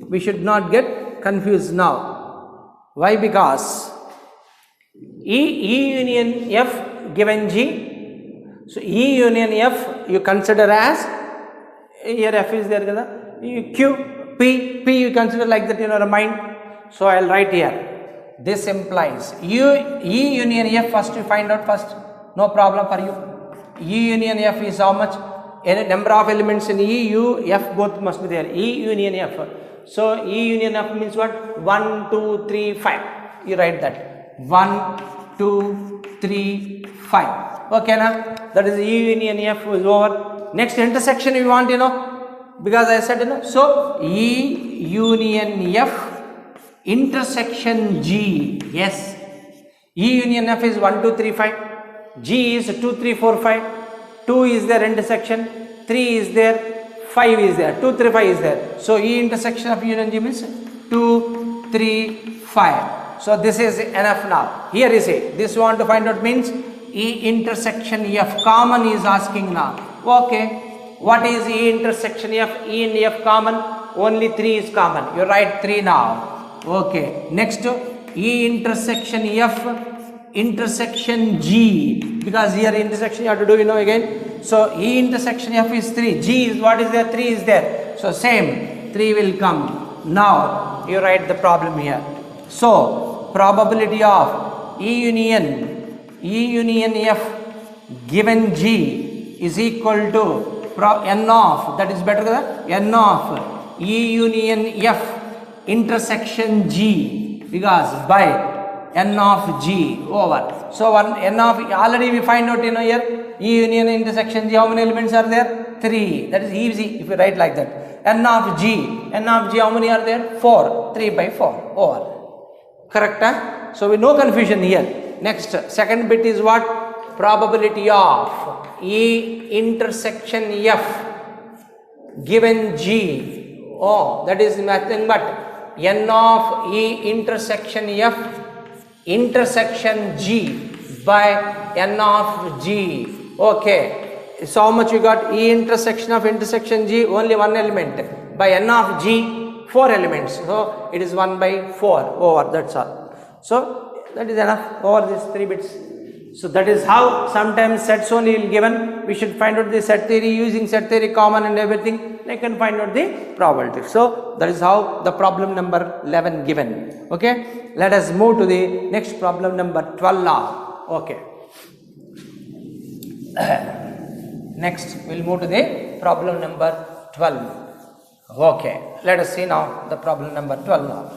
We should not get confused now. Why? Because E union F given G. So E union F you consider as, here F is there, Q, P you consider like that in your mind. So I will write here. This implies E union F first you find out first. No problem for you. E union F is how much? Any number of elements in E, U, F both must be there. E union F. So E union F means what? 1, 2, 3, 5. You write that. 1, 2, 3, 5. Okay na? That is E union F is over. Next intersection we want, you know. Because I said, you know, so E union F intersection G. Yes. E union F is 1, 2, 3, 5. G is 2, 3, 4, 5. 2 is there intersection. 3 is there. 5 is there. 2, 3, 5 is there. So E intersection of union G means 2, 3, 5. So this is enough now. Here you see, this want to find out means E intersection F common is asking now. Okay. What is E intersection F? E and F common? Only 3 is common. You write 3 now. Okay. Next, E intersection F intersection G. Because here intersection you have to do, again. So E intersection F is 3. G is what is there? 3 is there. So same. 3 will come. Now you write the problem here. So probability of E union F given G is equal to N of, that is better than N of E union F intersection G, because by N of G over. So N of, already we find out here, E union intersection G, how many elements are there? 3. That is easy if you write like that. N of G, how many are there? 4. 3 by 4 over. Correct? Huh? So no confusion here. Next, second bit is what? Probability of E intersection F given G. Oh, that is nothing but N of E intersection F intersection G by N of G. Okay. So how much you got? E intersection of intersection G, only one element. By N of G, 4 elements. So it is 1 by 4 over. That's all. So that is enough over these 3 bits. So that is how sometimes sets only will given. We should find out the set theory, using set theory common and everything. They can find out the probability. So that is how the problem number 11 given. Okay. Let us move to the next problem number 12 now. Okay. Next we'll move to the problem number 12. Okay. Let us see now the problem number 12 now.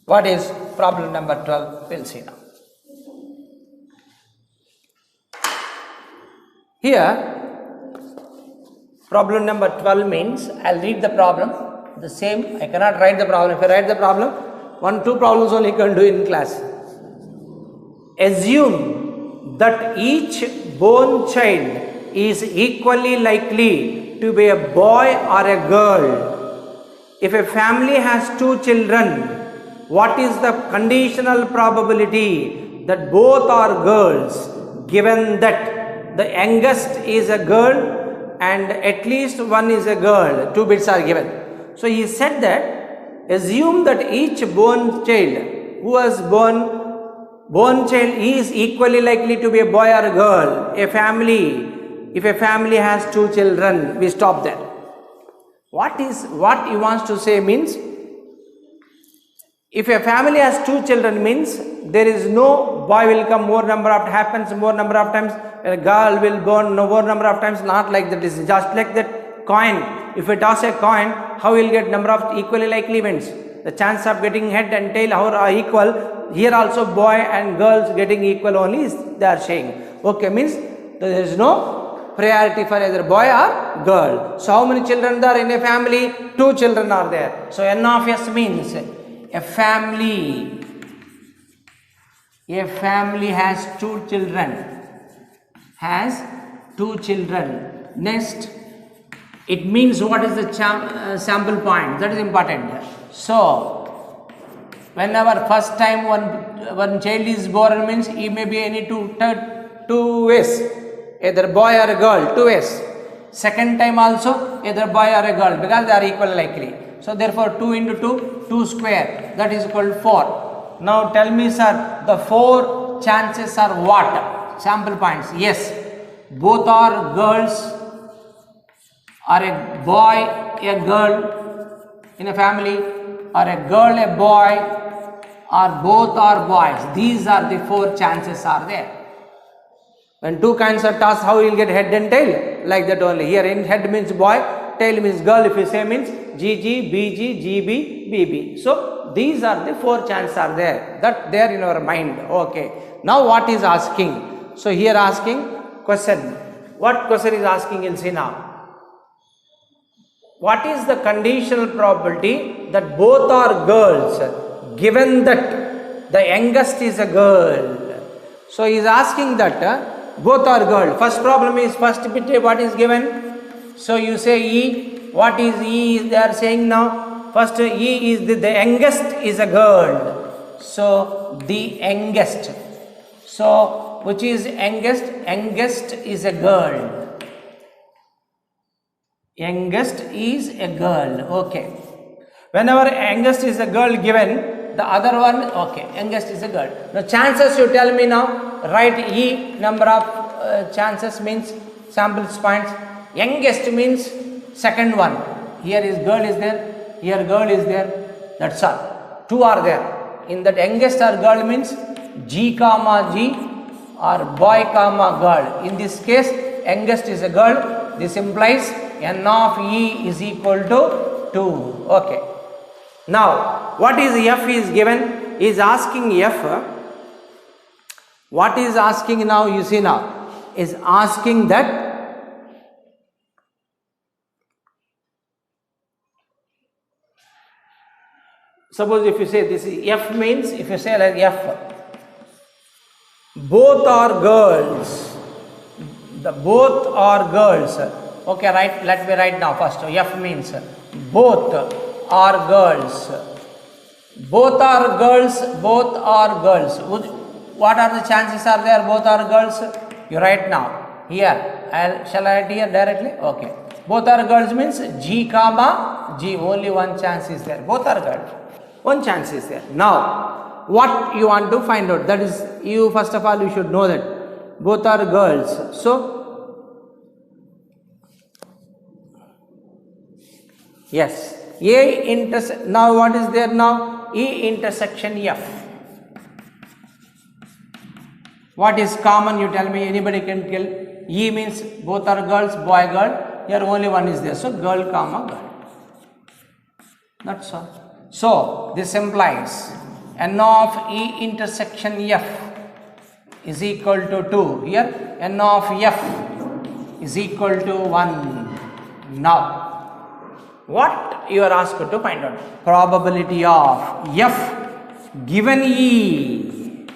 What is problem number 12? We'll see now. Here, problem number 12 means, I'll read the problem, the same, I cannot write the problem. If I write the problem, 1-2 problems only you can do in class. Assume that each born child is equally likely to be a boy or a girl. If a family has 2 children, what is the conditional probability that both are girls, given that the youngest is a girl and at least one is a girl? 2 bits are given. So he said that assume that each born child who was born child is equally likely to be a boy or a girl. If a family has 2 children, we stop there. What he wants to say means, if a family has 2 children means there is no boy will come more number of times, a girl will born no more number of times, not like that. It is just like that coin. If we toss a coin, how will get number of equally likely events? The chance of getting head and tail are equal. Here also boy and girls getting equal only is they are saying. Okay, means there is no priority for either boy or girl. So how many children are in a family? 2 children are there. So N of S means a family has 2 children. Next, it means what is the sample point? That is important. So whenever first time one child is born means he may be any two ways, either boy or a girl, 2 ways. Second time also either boy or a girl, because they are equal likely. So therefore 2 into 2 square, that is equal to 4. Now tell me sir, the 4 chances are what? Sample points. Yes, both are girls, or a boy, a girl in a family, or a girl, a boy, or both are boys. These are the 4 chances are there. When 2 coins are tossed, how you will get head and tail? Like that only. Here in head means boy, tail means girl. If you say means GG, BG, GB, BB. So these are the 4 chances are there. That there in our mind. Okay. Now what is asking? So here asking question. What question is asking? You'll see now. What is the conditional probability that both are girls, given that the youngest is a girl? So he is asking that both are girls. First problem is first bit what is given. So you say E, what is E they are saying now? First E is the youngest is a girl. So the youngest. So which is youngest? Youngest is a girl. Youngest is a girl. Okay. Whenever youngest is a girl given, the other one, okay, youngest is a girl. Now chances you tell me now, write E, number of chances means samples points. Youngest means second one. Here is girl is there, here girl is there, that's all. Two are there. In that youngest or girl means G comma G or boy comma girl. In this case, youngest is a girl. This implies N of E is equal to 2. Okay. Now, what is F is given? Is asking F. What is asking now? You see now, is asking that suppose if you say this is F means, if you say like F, both are girls. The both are girls. Okay, right. Let me write now first. F means both are girls. Both are girls. Both are girls. What are the chances are there? Both are girls. You write now. Here. Shall I write here directly? Okay. Both are girls means G comma G. Only one chance is there. Both are girls. One chance is there. Now, what you want to find out? That is, you first of all you should know that both are girls. So, yes. Now what is there now? E intersection F. What is common? You tell me. Anybody can tell. E means both are girls, boy, girl. Here only one is there. So girl, comma, girl. That's all. So this implies N of E intersection F is equal to 2. Here N of F is equal to 1. Now, what you are asked to find out? Probability of F given E.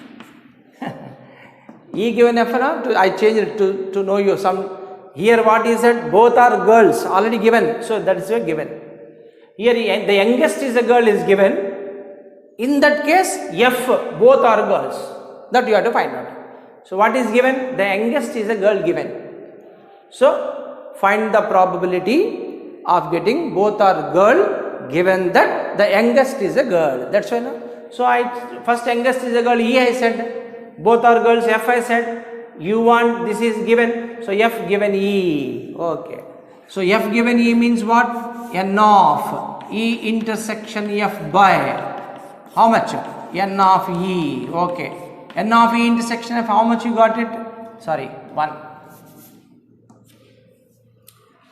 E given F, I changed it to know you some. Here what is it? Both are girls, already given. So that is given. Here the youngest is a girl is given. In that case, F, both are girls. That you have to find out. So what is given? The youngest is a girl given. So find the probability of getting both are girl given that the youngest is a girl. That's why now. So first youngest is a girl, E I said, both are girls, F I said, you want this is given, so F given E. Okay. So F given E means what? N of E intersection F by how much? N of E. Okay. N of E intersection F, how much you got it? Sorry, 1.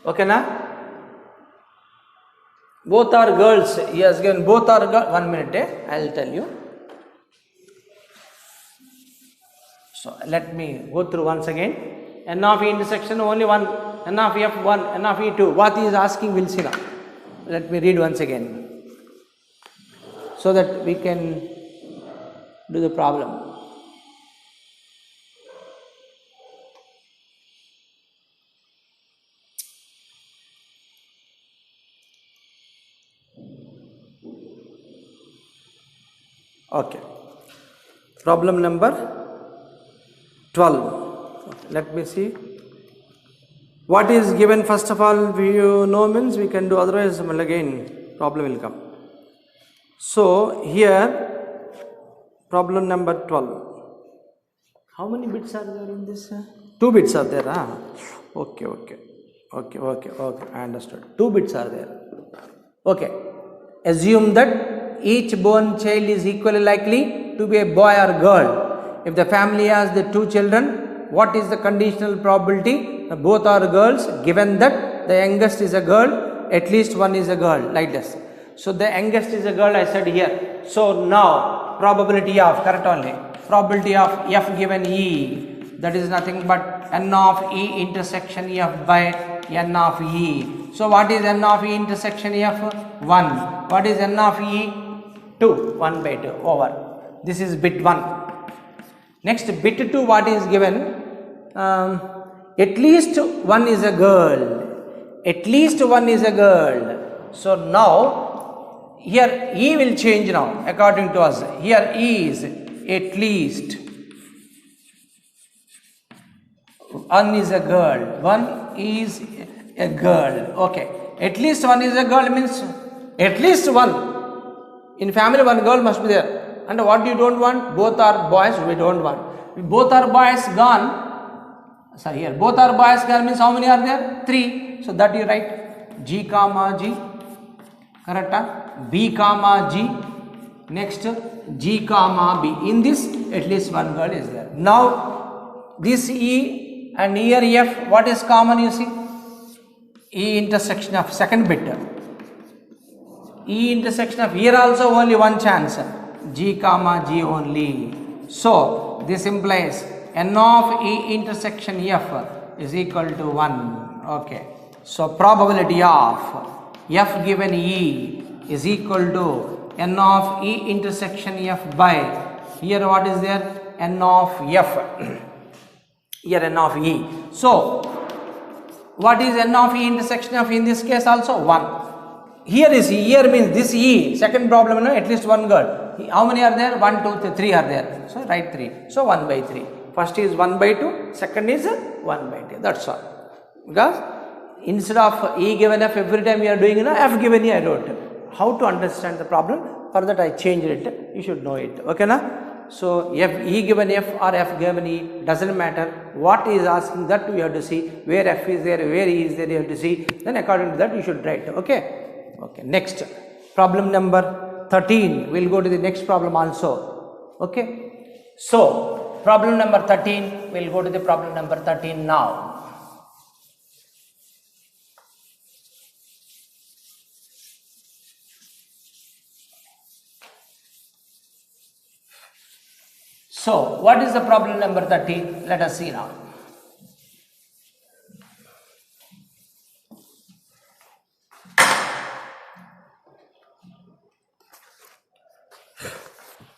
Okay na? Both are girls. He has given both are girls. 1 minute, I will tell you. So let me go through once again. N of E intersection only one. N of F 1, N of E 2. What he is asking, we'll see now. Let me read once again, so that we can do the problem. Okay. Problem number 12. Let me see. What is given first of all, you know means we can do, otherwise again problem will come. So here problem number 12. How many bits are there in this? 2 bits are there. Okay. I understood. 2 bits are there. Okay. Assume that each born child is equally likely to be a boy or girl. If the family has the 2 children, what is the conditional probability? Both are girls, given that the youngest is a girl, at least one is a girl, like this. So the youngest is a girl, I said here. So now probability of, correct only, probability of F given E, that is nothing but N of E intersection F by N of E. So what is N of E intersection F? 1. What is N of E? 2. 1 by 2 over. This is bit 1. Next bit 2, what is given? At least one is a girl. At least one is a girl. So now here E will change now according to us. Here E is at least one is a girl. One is a girl. Okay. At least one is a girl means at least one. In family one girl must be there. And what you don't want? Both are boys, we don't want. If both are boys gone. Sorry, here both are boys girl means how many are there? 3. So that you write G comma G. Correct? B comma G. Next G comma B. In this at least one girl is there. Now this E and here F, what is common you see? E intersection of second bit. E intersection of here also only one chance. G comma G only. So this implies N of E intersection F is equal to 1. Okay. So probability of F given E is equal to N of E intersection F by here what is there? N of F. Here N of E. So what is N of E intersection of in this case also? 1. Here is E. Here means this E. Second problem, no? At least one girl. How many are there? 1, 2, 3 are there. So write 3. So 1 by 3. First is 1 by 2. Second is 1 by 2. That's all. Because instead of E given F every time we are doing F given E I wrote. How to understand the problem? For that I changed it. You should know it. Okay na? So F E given F or F given E doesn't matter. What is asking that we have to see. Where F is there, where E is there you have to see. Then according to that you should write. Okay. Okay, next problem number 13. We'll go to the next problem also. Okay. So problem number 13. We'll go to the problem number 13 now. So what is the problem number 13? Let us see now.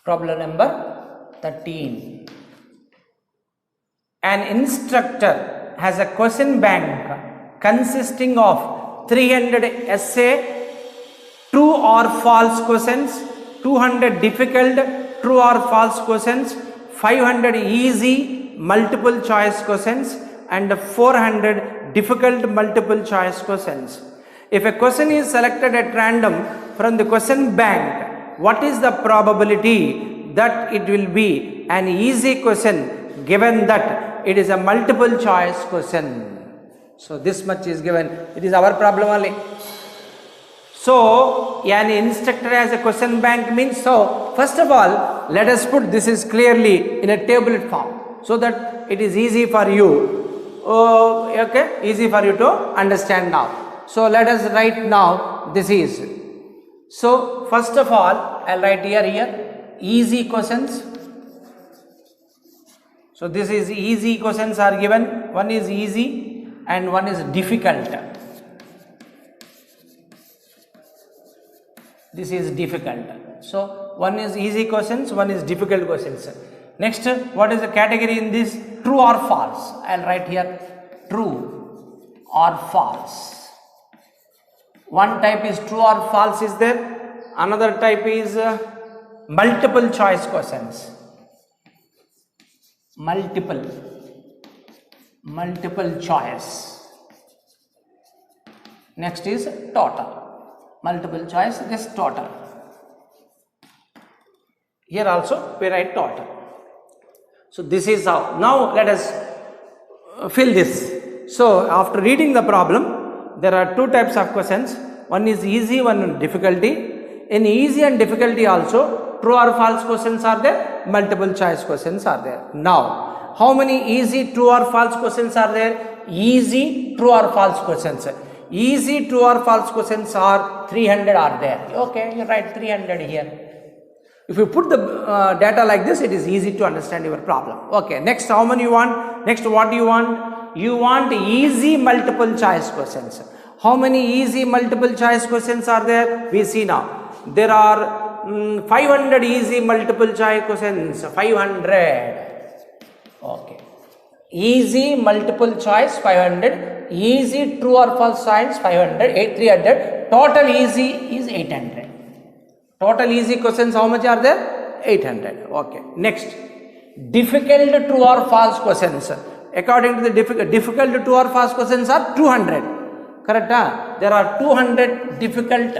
Problem number 13. An instructor has a question bank consisting of 300 essay true or false questions, 200 difficult true or false questions, 500 easy multiple choice questions and 400 difficult multiple choice questions. If a question is selected at random from the question bank, what is the probability that it will be an easy question given that it is a multiple choice question? So this much is given. It is our problem only. So an instructor has a question bank means, so first of all let us put this is clearly in a tablet form so that it is easy for you. Okay, easy for you to understand now. So let us write now this is. So first of all I'll write here easy questions. So this is easy questions are given. One is easy and one is difficult. This is difficult. So one is easy questions, one is difficult questions. Next, what is the category in this? True or false? I'll write here true or false. One type is true or false is there. Another type is multiple choice questions. Multiple choice. Next is total. Multiple choice, this total. Here also we write total. So this is how. Now let us fill this. So after reading the problem, there are two types of questions. One is easy, one is difficulty. In easy and difficulty also, true or false questions are there, multiple choice questions are there. Now, how many easy true or false questions are there? Easy true or false questions. Easy true or false questions are 300 are there. Okay, you write 300 here. If you put the data like this, it is easy to understand your problem. Okay, next how many you want? Next what do you want? You want easy multiple choice questions. How many easy multiple choice questions are there? We see now. There are 500 easy multiple choice questions. 500. Okay. Easy multiple choice 500. Easy true or false signs 500, 300. Total easy is 800. Total easy questions how much are there? 800. Okay. Next, difficult true or false questions. According to the difficult true or false questions are 200. Correct? There are 200 difficult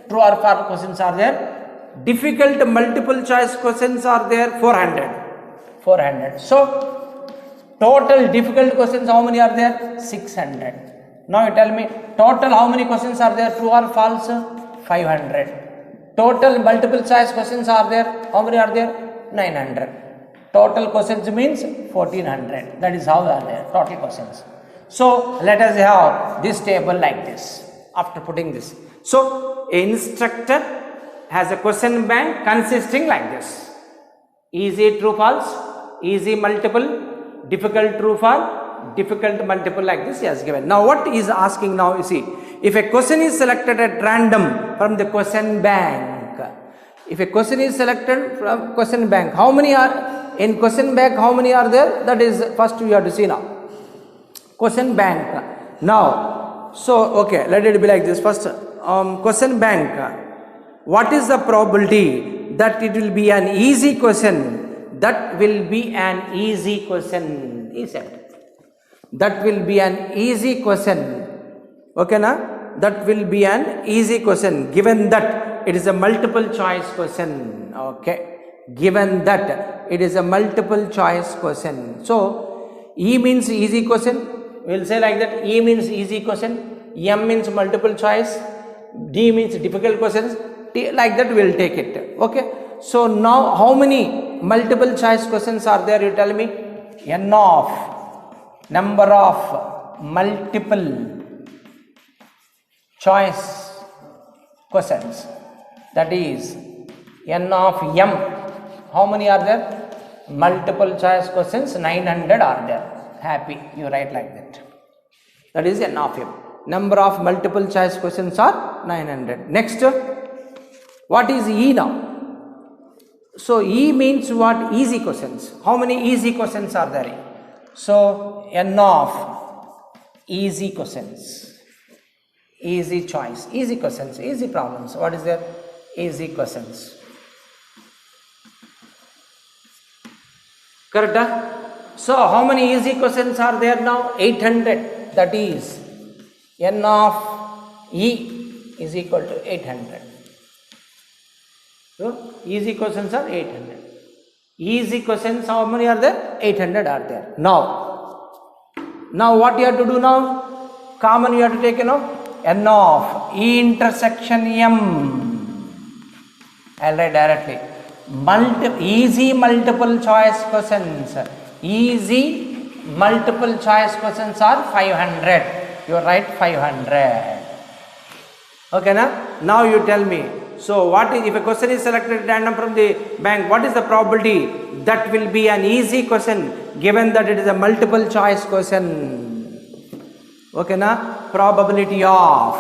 true or false questions are there. Difficult multiple choice questions are there 400. So total difficult questions how many are there? 600. Now you tell me total how many questions are there, true or false? 500. Total multiple choice questions are there, how many are there? 900. Total questions means 1400. That is how they are there, total questions. So let us have this table like this after putting this. So instructor has a question bank consisting like this: easy true false, easy multiple, difficult true false, difficult multiple, like this he has given. Now what is asking now, you see, if a question is selected at random from the question bank, if a question is selected from question bank, how many are in question bank, how many are there? That is first we have to see now. Question bank. Now, so okay, let it be like this. First question bank. What is the probability that it will be an easy question? That will be an easy question, he said. That will be an easy question. Okay, na? That will be an easy question given that it is a multiple choice question. Okay. Given that it is a multiple choice question. So, E means easy question. We will say like that. E means easy question. M means multiple choice. D means difficult questions. Like that we will take it. Okay. So now how many multiple choice questions are there, you tell me? N of number of multiple choice questions, that is N of M. How many are there? Multiple choice questions 900 are there. Happy, you write like that. That is N of M. Number of multiple choice questions are 900. Next, what is E now? So E means what? Easy questions. How many easy questions are there? So N of easy questions, easy choice, easy questions, easy problems. What is there? Easy questions. Correct? So how many easy questions are there now? 800. That is N of E is equal to 800. So easy questions are 800. Easy questions, how many are there? 800 are there. Now what you have to do now? Common you have to take, N of E intersection M. I'll write directly. Easy multiple choice questions. Easy multiple choice questions are 500. You write 500. Okay, now you tell me. So what is, if a question is selected random from the bank, what is the probability that will be an easy question given that it is a multiple choice question? Okay, probability of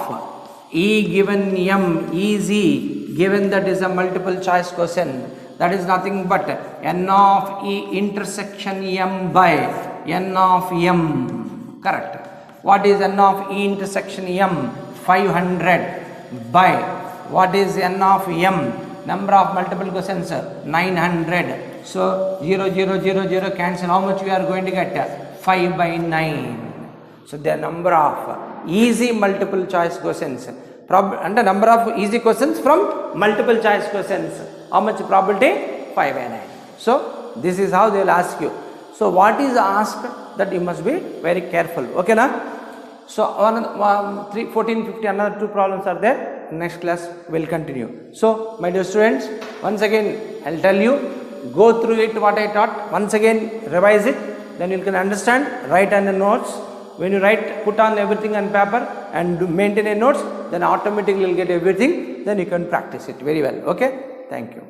E given M easy given that is a multiple choice question, that is nothing but N of E intersection M by N of M. Correct. What is N of E intersection M? 500 by what is N of M? Number of multiple questions 900. So 0, 0, 0, 0 cancel. How much we are going to get? 5 by 9. So the number of easy multiple choice questions and the number of easy questions from multiple choice questions. How much probability? 5 by 9. So this is how they will ask you. So what is asked, that you must be very careful. Okay, so 14, 50, another 2 problems are there. Next class will continue. So my dear students, once again I'll tell you, go through it what I taught, once again revise it, then you can understand, write on the notes. When you write, put on everything on paper and maintain a notes, then automatically you'll get everything, then you can practice it very well. Okay, thank you.